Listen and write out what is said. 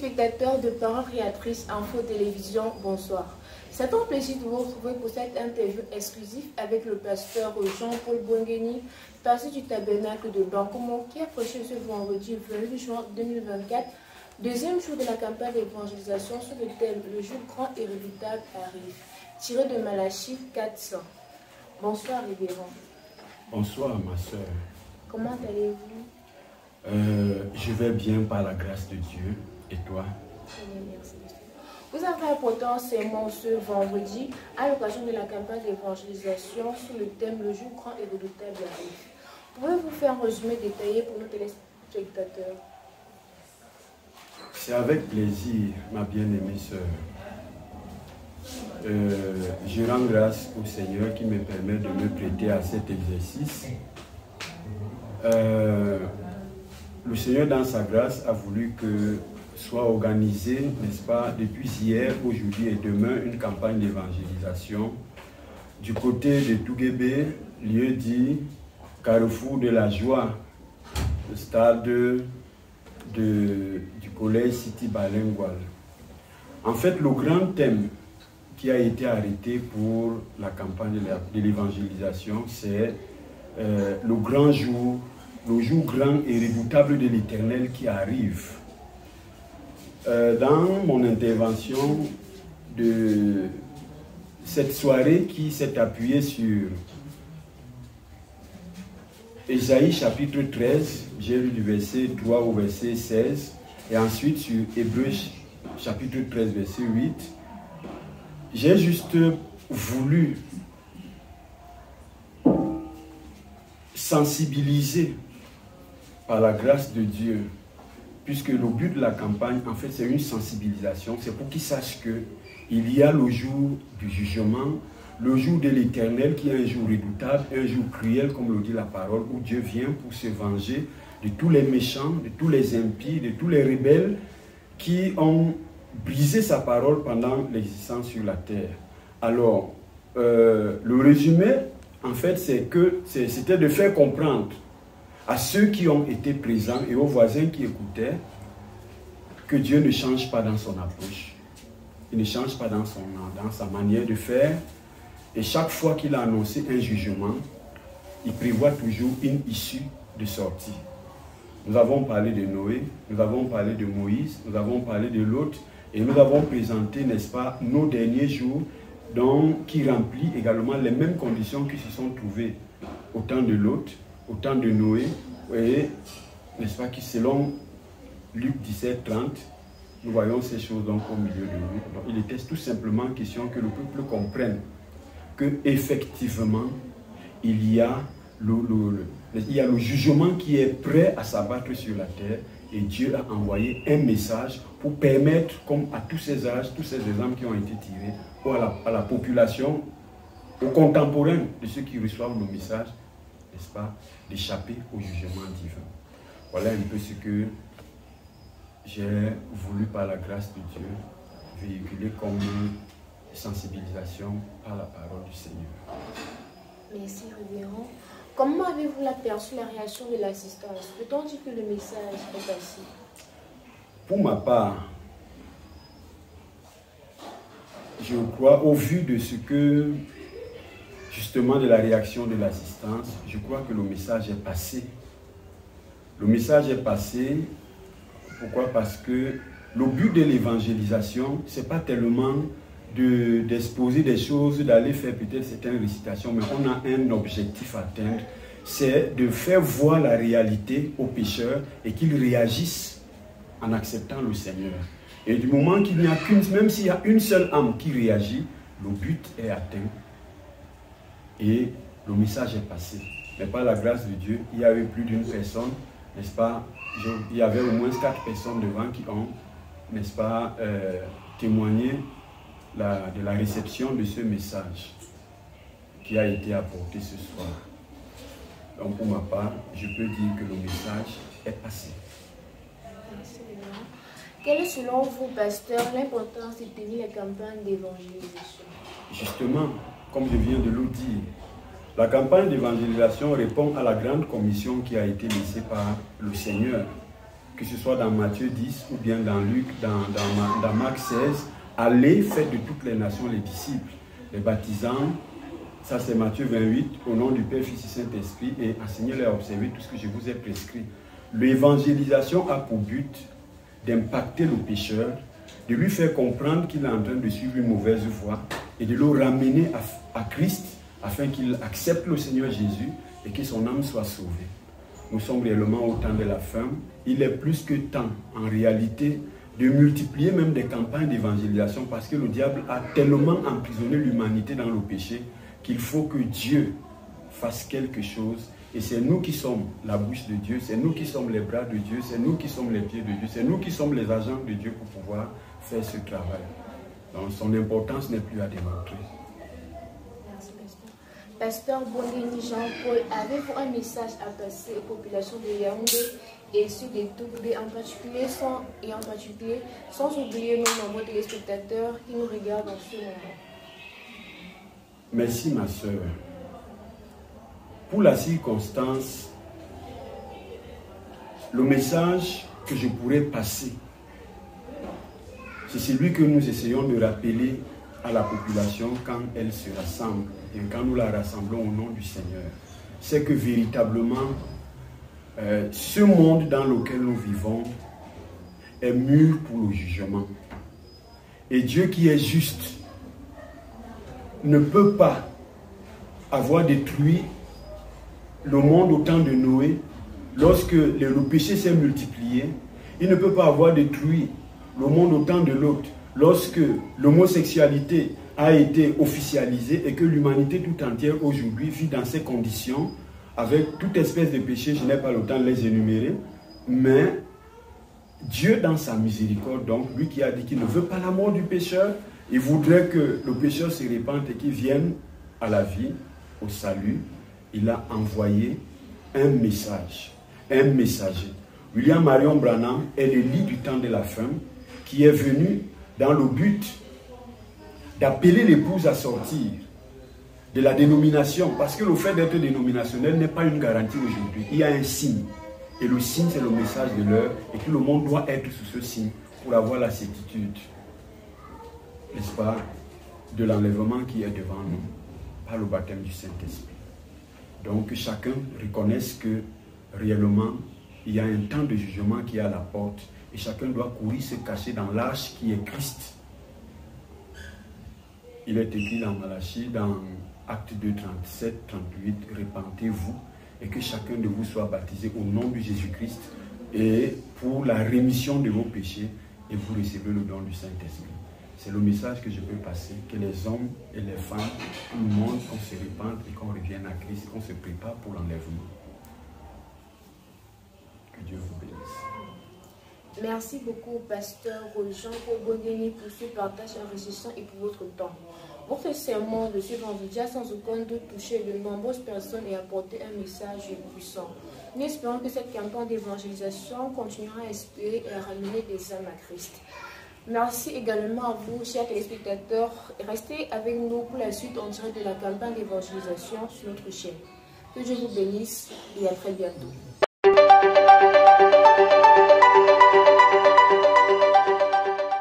téléspectateurs de Parents Créatrices Info Télévision, bonsoir. C'est un plaisir de vous retrouver pour cette interview exclusive avec le pasteur Jean-Paul Bouengeni, pasteur du tabernacle de Bancomo, qui a prêché ce vendredi 28 juin 2024, deuxième jour de la campagne d'évangélisation sur le thème « Le jour grand et redoutable arrive », tiré de Malachie 400. Bonsoir, révérend. Bonsoir, ma soeur. Comment allez-vous? Je vais bien par la grâce de Dieu. Et toi? Très bien, merci. Vous avez apporté un sermon ce vendredi à l'occasion de la campagne d'évangélisation sur le thème « Le jour grand et redoutable arrive ». Pouvez-vous faire un résumé détaillé pour nos téléspectateurs? C'est avec plaisir, ma bien-aimée sœur. Je rends grâce au Seigneur qui me permet de me prêter à cet exercice. Le Seigneur, dans sa grâce, a voulu que soit organisée, n'est-ce pas, depuis hier, aujourd'hui et demain, une campagne d'évangélisation du côté de Touguébé, lieu dit Carrefour de la Joie, le stade du collège City Balingual. En fait, le grand thème qui a été arrêté pour la campagne de l'évangélisation, c'est le grand jour, le jour grand et redoutable de l'Éternel qui arrive. Dans mon intervention de cette soirée qui s'est appuyée sur Ésaïe chapitre 13, j'ai lu du verset 3 au verset 16, et ensuite sur Hébreux chapitre 13, verset 8, j'ai juste voulu sensibiliser par la grâce de Dieu, puisque le but de la campagne, en fait, c'est une sensibilisation. C'est pour qu'ils sachent qu'il y a le jour du jugement, le jour de l'Éternel, qui est un jour redoutable, un jour cruel, comme le dit la parole, où Dieu vient pour se venger de tous les méchants, de tous les impies, de tous les rebelles qui ont brisé sa parole pendant l'existence sur la terre. Alors, le résumé, en fait, c'était de faire comprendre à ceux qui ont été présents et aux voisins qui écoutaient que Dieu ne change pas dans son approche. Il ne change pas dans sa manière de faire. Et chaque fois qu'il a annoncé un jugement, il prévoit toujours une issue de sortie. Nous avons parlé de Noé, nous avons parlé de Moïse, nous avons parlé de Lot, et nous avons présenté, n'est-ce pas, nos derniers jours, qui remplit également les mêmes conditions qui se sont trouvées au temps de Lot, au temps de Noé, et n'est-ce pas, qui selon Luc 17, 30, nous voyons ces choses donc au milieu de nous. Donc, il était tout simplement question que le peuple comprenne que effectivement il y a le jugement qui est prêt à s'abattre sur la terre, et Dieu a envoyé un message pour permettre, comme à tous ces âges, tous ces exemples qui ont été tirés, ou à la population, aux contemporains de ceux qui reçoivent le message, n'est-ce pas, d'échapper au jugement divin. Voilà un peu ce que j'ai voulu, par la grâce de Dieu, véhiculer comme sensibilisation par la parole du Seigneur. Merci, révérend. Comment avez-vous aperçu la réaction de l'assistance? Peut-on dire que le message est passé? Pour ma part, je crois, au vu de ce que, justement, de la réaction de l'assistance, je crois que le message est passé. Le message est passé. Pourquoi? Parce que le but de l'évangélisation, ce n'est pas tellement d'exposer des choses, d'aller faire peut-être certaines récitations, mais on a un objectif à atteindre, c'est de faire voir la réalité aux pécheurs et qu'ils réagissent en acceptant le Seigneur. Et du moment qu'il n'y a même s'il y a une seule âme qui réagit, le but est atteint et le message est passé. Mais par la grâce de Dieu, il y avait plus d'une personne, n'est-ce pas? Il y avait au moins 4 personnes devant qui ont, n'est-ce pas, témoigné de la réception de ce message qui a été apporté ce soir. Donc pour ma part, je peux dire que le message est passé. Merci. Quelle est selon vous, pasteur, l'importance de tenir les campagnes d'évangélisation? Justement, comme je viens de le dire, la campagne d'évangélisation répond à la grande commission qui a été laissée par le Seigneur. que ce soit dans Matthieu 10 ou bien dans Luc, dans Marc 16, allez, faites de toutes les nations les disciples, les baptisants, ça c'est Matthieu 28, au nom du Père, Fils et Saint-Esprit, et enseignez-leur à observer tout ce que je vous ai prescrit. L'évangélisation a pour but d'impacter le pécheur, de lui faire comprendre qu'il est en train de suivre une mauvaise voie et de le ramener à Christ afin qu'il accepte le Seigneur Jésus et que son âme soit sauvée. Nous sommes réellement au temps de la fin. Il est plus que temps, en réalité, de multiplier même des campagnes d'évangélisation parce que le diable a tellement emprisonné l'humanité dans le péché qu'il faut que Dieu fasse quelque chose. Et c'est nous qui sommes la bouche de Dieu, c'est nous qui sommes les bras de Dieu, c'est nous qui sommes les pieds de Dieu, c'est nous qui sommes les agents de Dieu pour pouvoir faire ce travail. Donc son importance n'est plus à démontrer. Merci, Pasteur. Pasteur Bongeni Jean-Paul, avez-vous un message à passer aux populations de Yaoundé et ceux des Toubé en particulier, sans oublier nos nombreux téléspectateurs qui nous regardent en ce moment? Merci ma soeur. Pour la circonstance, le message que je pourrais passer, c'est celui que nous essayons de rappeler à la population quand elle se rassemble et quand nous la rassemblons au nom du Seigneur. C'est que véritablement, ce monde dans lequel nous vivons est mûr pour le jugement. Et Dieu qui est juste ne peut pas avoir détruit le monde au temps de Noé. Lorsque le péché s'est multiplié, il ne peut pas avoir détruit le monde au temps de Lot. Lorsque l'homosexualité a été officialisée et que l'humanité tout entière aujourd'hui vit dans ces conditions, avec toute espèce de péché, je n'ai pas le temps de les énumérer, mais Dieu dans sa miséricorde, donc lui qui a dit qu'il ne veut pas la mort du pécheur, il voudrait que le pécheur se répande et qu'il vienne à la vie, au salut. Il a envoyé un message, un messager. William Marion Branham est le lit du temps de la fin qui est venu dans le but d'appeler l'épouse à sortir de la dénomination, parce que le fait d'être dénominationnel n'est pas une garantie aujourd'hui. Il y a un signe, et le signe c'est le message de l'heure, et tout le monde doit être sous ce signe pour avoir la certitude, n'est-ce pas, de l'enlèvement qui est devant nous par le baptême du Saint-Esprit. Donc que chacun reconnaisse que réellement il y a un temps de jugement qui est à la porte et chacun doit courir se cacher dans l'arche qui est Christ. Il est écrit dans Malachie, dans Acte 2, 37, 38, repentez-vous et que chacun de vous soit baptisé au nom de Jésus-Christ et pour la rémission de vos péchés et vous recevez le don du Saint-Esprit. C'est le message que je peux passer, que les hommes et les femmes, tout le monde, qu'on se répande et qu'on revienne à Christ, qu'on se prépare pour l'enlèvement. Que Dieu vous bénisse. Merci beaucoup, Pasteur Jean-Paul Bongeni, pour ce partage enrichissant et pour votre temps. Votre sermon de ce vendredi a sans aucun doute touché de nombreuses personnes et apporté un message puissant. Nous espérons que cette campagne d'évangélisation continuera à inspirer et à ramener des âmes à Christ. Merci également à vous, chers téléspectateurs. Restez avec nous pour la suite en direct de la campagne d'évangélisation sur notre chaîne. Que Dieu vous bénisse et à très bientôt.